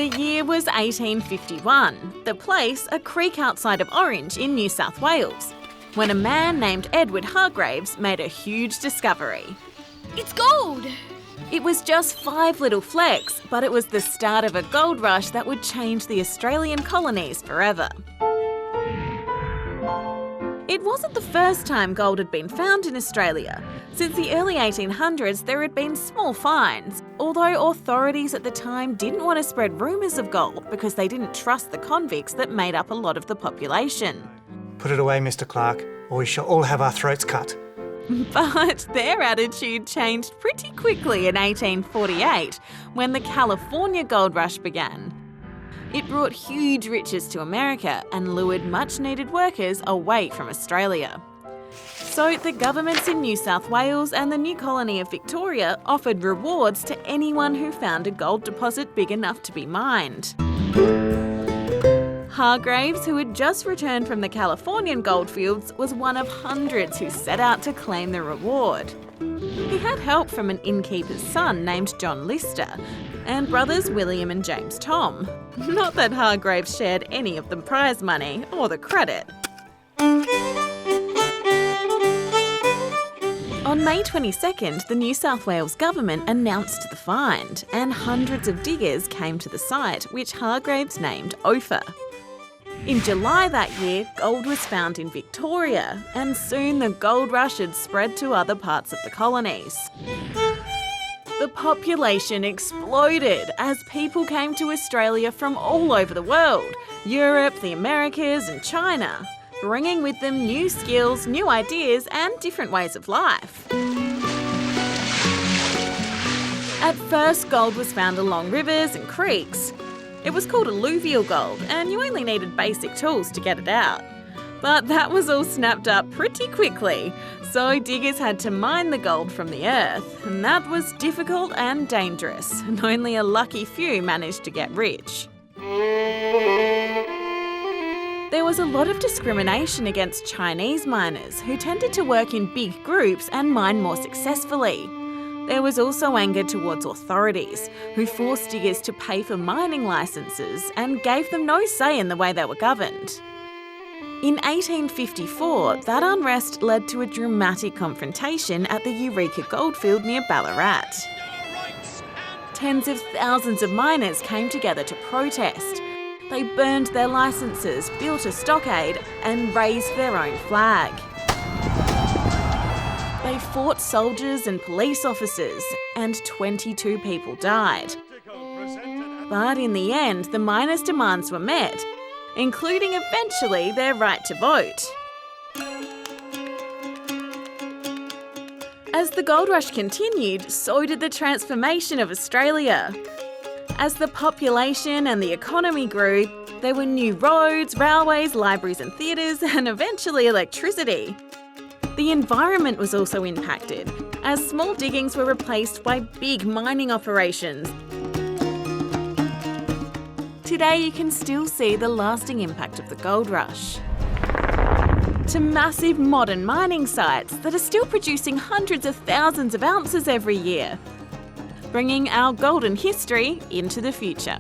The year was 1851, the place a creek outside of Orange in New South Wales, when a man named Edward Hargraves made a huge discovery. It's gold! It was just 5 little flecks, but it was the start of a gold rush that would change the Australian colonies forever. It wasn't the first time gold had been found in Australia. Since the early 1800s, there had been small finds, although authorities at the time didn't want to spread rumours of gold because they didn't trust the convicts that made up a lot of the population. Put it away, Mr. Clark, or we shall all have our throats cut. But their attitude changed pretty quickly in 1848, when the California gold rush began. It brought huge riches to America and lured much-needed workers away from Australia. So the governments in New South Wales and the new colony of Victoria offered rewards to anyone who found a gold deposit big enough to be mined. Hargraves, who had just returned from the Californian goldfields, was one of hundreds who set out to claim the reward. He had help from an innkeeper's son named John Lister and brothers William and James Tom. Not that Hargraves shared any of the prize money or the credit. On May 22nd, the New South Wales government announced the find, and hundreds of diggers came to the site, which Hargraves named Ophir. In July that year, gold was found in Victoria, and soon the gold rush had spread to other parts of the colonies. The population exploded as people came to Australia from all over the world, Europe, the Americas and China, bringing with them new skills, new ideas and different ways of life. At first, gold was found along rivers and creeks. It was called alluvial gold, and you only needed basic tools to get it out. But that was all snapped up pretty quickly, so diggers had to mine the gold from the earth, and that was difficult and dangerous, and only a lucky few managed to get rich. There was a lot of discrimination against Chinese miners, who tended to work in big groups and mine more successfully. There was also anger towards authorities, who forced diggers to pay for mining licences and gave them no say in the way they were governed. In 1854, that unrest led to a dramatic confrontation at the Eureka goldfield near Ballarat. Tens of thousands of miners came together to protest. They burned their licences, built a stockade and raised their own flag. They fought soldiers and police officers, and 22 people died. But in the end, the miners' demands were met, including eventually their right to vote. As the gold rush continued, so did the transformation of Australia. As the population and the economy grew, there were new roads, railways, libraries and theatres, and eventually electricity. The environment was also impacted, as small diggings were replaced by big mining operations. Today you can still see the lasting impact of the gold rush. To massive modern mining sites that are still producing hundreds of thousands of ounces every year, bringing our golden history into the future.